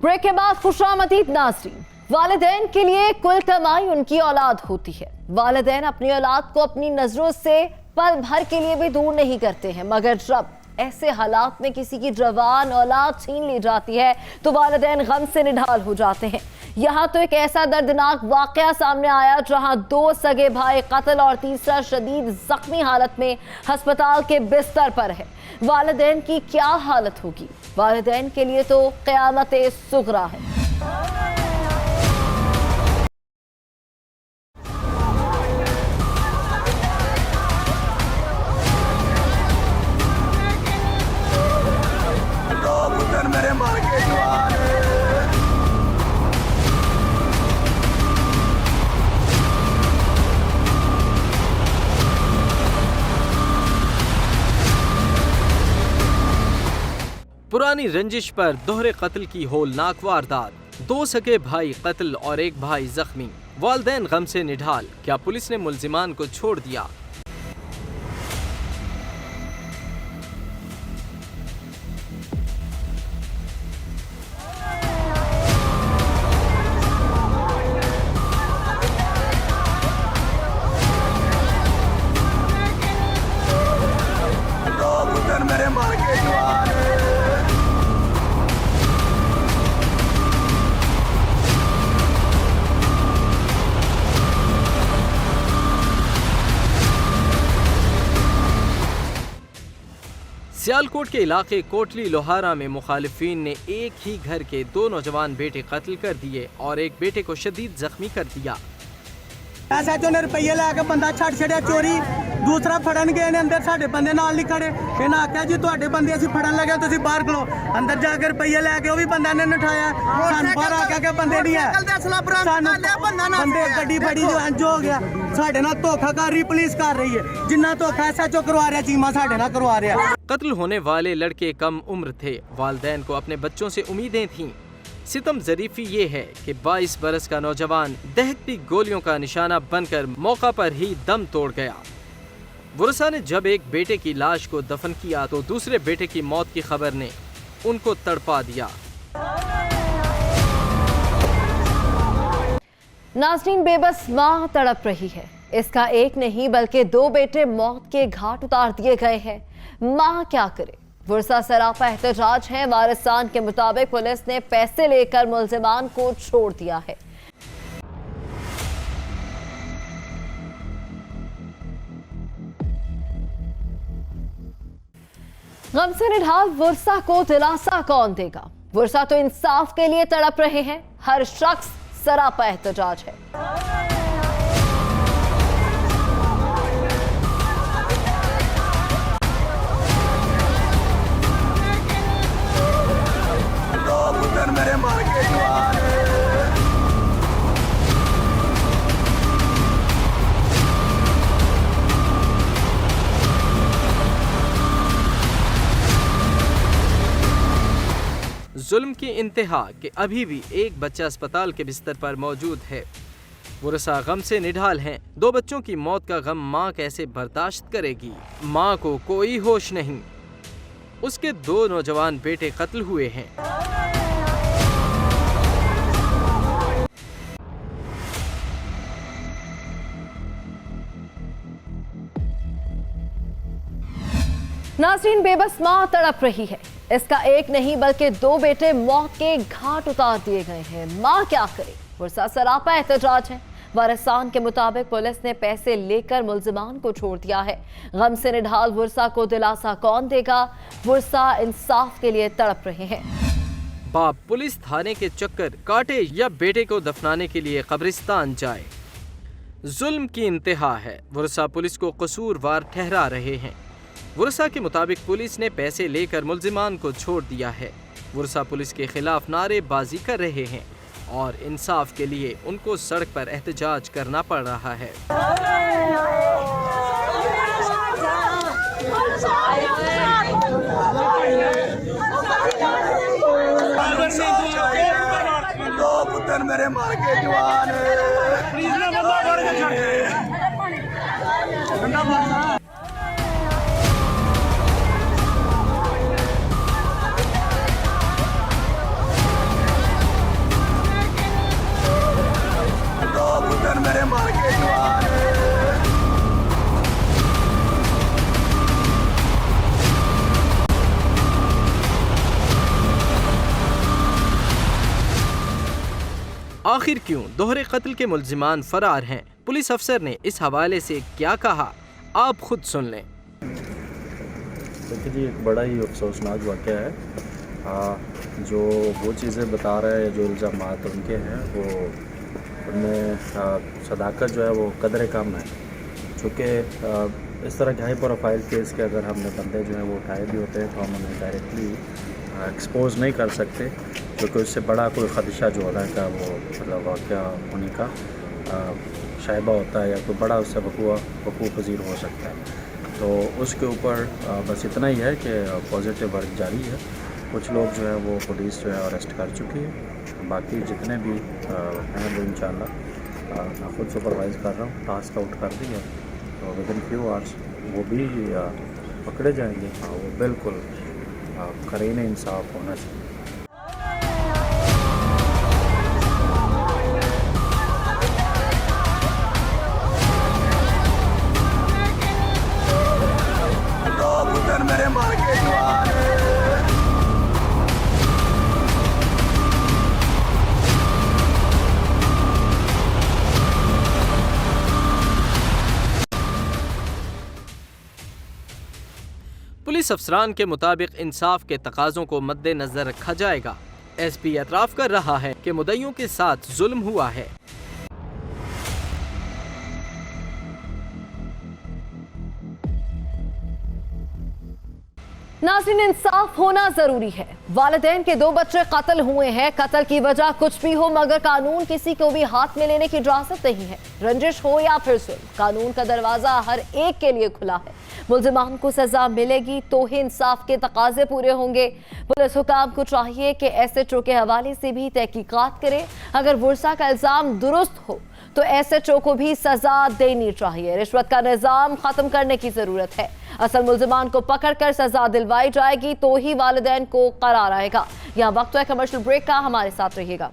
Break के बाद खुशामदीद नाज़रीन। वालिदैन के लिए कुल कमाई उनकी औलाद होती है। वालिदैन अपनी औलाद को अपनी नजरों से पल भर के लिए भी दूर नहीं करते हैं, मगर जब ऐसे हालात में किसी की जवान औलाद छीन ली जाती है तो वालिदैन गम से निढाल हो जाते हैं। यहाँ तो एक ऐसा दर्दनाक वाकया सामने आया जहाँ 2 सगे भाई कत्ल और तीसरा शदीद जख्मी हालत में अस्पताल के बिस्तर पर है। वालिदैन की क्या हालत होगी? वालिदैन के लिए तो क़यामत-ए सुग़रा है। पुरानी रंजिश पर दोहरे कत्ल की होलनाक वारदात। 2 सगे भाई कत्ल और एक भाई जख्मी। वालिदैन गम से निढाल। क्या पुलिस ने मुल्जिमान को छोड़ दिया? सियालकोट के इलाके कोटली लोहारा में मुखालिफिन ने एक ही घर के 2 नौजवान बेटे कत्ल कर दिए और एक बेटे को शदीद जख्मी कर दिया। SHO ने रुपये लैके बंदा छड़ छड़िया चोरी, दूसरा फड़न गए ने अंदर साडे बंदे नाल नहीं खड़े। इन्हें आख्या जी तुहाडे बंदे असीं फड़न लगे तुसीं बाहर खलो। अंदर जाके रुपये लैके वो भी बंदा ने नठाया। सानू बाहर आख्या कि बंदे नहीं है, सानू बंदे गड्डी फड़ी जो इंज हो गया। साडे नाल धोखाकारी पुलिस कर रही है। जिन्ना धोखा SHO करवा रहा चीमा साडे नाल करवा रहा। कत्ल होने वाले लड़के कम उम्र थे। वालिदैन को अपने बच्चों से उम्मीदें थीं। सितम ज़रीफ़ी ये है कि 22 बरस का नौजवान दहकती गोलियों का निशाना बनकर मौका पर ही दम तोड़ गया। वरसा ने जब एक बेटे की लाश को दफन किया तो दूसरे बेटे की मौत की खबर ने उनको तड़पा दिया। नाज़रीन, बेबस माँ तड़प रही है। इसका एक नहीं बल्कि 2 बेटे मौत के घाट उतार दिए गए हैं। माँ क्या करे? वरसा सरापा एहतजाज है। वारिसान के मुताबिक पुलिस ने पैसे लेकर मुल्जिमान को छोड़ दिया है। गम से निढाल वरसा को दिलासा कौन देगा? वरसा तो इंसाफ के लिए तड़प रहे हैं। हर शख्स सरापा एहतजाज है। जुल्म की इंतहा कि अभी भी एक बच्चा अस्पताल के बिस्तर पर मौजूद है। वरसा गम से निढाल हैं। 2 बच्चों की मौत का गम माँ कैसे बर्दाश्त करेगी? माँ को कोई होश नहीं। उसके 2 नौजवान बेटे कत्ल हुए हैं। नाज़रीन, बेबस माँ तड़प रही है। इसका एक नहीं बल्कि 2 बेटे मौत के घाट उतार दिए गए हैं। माँ क्या करे? वरसा सरापा एहतजाज है। वारिसान के मुताबिक पुलिस ने पैसे लेकर मुल्जिमान को छोड़ दिया है। गम से निढाल वरसा को दिलासा कौन देगा? वरसा इंसाफ के लिए तड़प रहे हैं। बाप पुलिस थाने के चक्कर काटे या बेटे को दफनाने के लिए कब्रिस्तान जाए। जुल्म की इंतहा है। वरसा पुलिस को कसूरवार ठहरा रहे हैं। वरसा के मुताबिक पुलिस ने पैसे लेकर मुल्जिमान को छोड़ दिया है। वरसा पुलिस के खिलाफ नारेबाजी कर रहे हैं और इंसाफ के लिए उनको सड़क पर एहतजाज करना पड़ रहा है। 2 पुत्तर मेरे मार के जवान आखिर क्यों दोहरे कत्ल के मुलजिमान फरार हैं? पुलिस अफसर ने इस हवाले से क्या कहा, आप खुद सुन लें। देखिए जी, एक बड़ा ही अफसोसनाक वाक़या है। जो वो चीज़ें बता रहे हैं, जो इल्ज़ामात उनके हैं, वो उनमें सदाकत जो है वो कदर कम है। चूँकि इस तरह के हाई प्रोफाइल केस के अगर हमने बंदे जो हैं वो उठाए भी होते हैं तो हम उन्हें डायरेक्टली एक्सपोज नहीं कर सकते, क्योंकि उससे बड़ा कोई ख़दशा जो होना का वो मतलब वाक़या होने का शायबा होता है, या कोई बड़ा उससे वक़ूअ पज़ीर हो सकता है। तो उसके ऊपर बस इतना ही है कि पॉजिटिव वर्क जारी है। कुछ लोग जो है वो पुलिस जो है अरेस्ट कर चुकी है, बाकी जितने भी हैं वो इंशाल्लाह मैं खुद सुपरवाइज़ कर रहा हूँ, टास्क आउट कर दिया, तो विद इन फ्यू आवर्स वो भी पकड़े जाएंगे। हाँ, वो बिल्कुल करीन इंसाफ होना चाहिए। पुलिस अफसरान के मुताबिक इंसाफ के तकाज़ों को मद्देनजर रखा जाएगा। एसपी एतराफ़ कर रहा है कि मुद्दइयों के साथ जुल्म हुआ है। नाज़रीन, इंसाफ होना जरूरी है। वालिदैन के 2 बच्चे कत्ल हुए हैं। कत्ल की वजह कुछ भी हो, मगर कानून किसी को भी हाथ में लेने की इजाजत नहीं है। रंजिश हो या फिर जुल्म, कानून का दरवाजा हर एक के लिए खुला है। मुल्जिमान को सजा मिलेगी तो ही इंसाफ के तकाजे पूरे होंगे। पुलिस हुकाम को चाहिए कि SHO के हवाले से भी तहकीकात करे। अगर वर्षा का इल्जाम दुरुस्त हो तो SHO को भी सजा देनी चाहिए। रिश्वत का निजाम खत्म करने की जरूरत है। असल मुल्जिमान को पकड़कर सजा दिलवाई जाएगी तो ही वालिदैन को करार आएगा। यहाँ वक्त है कमर्शियल ब्रेक का, हमारे साथ रहिएगा।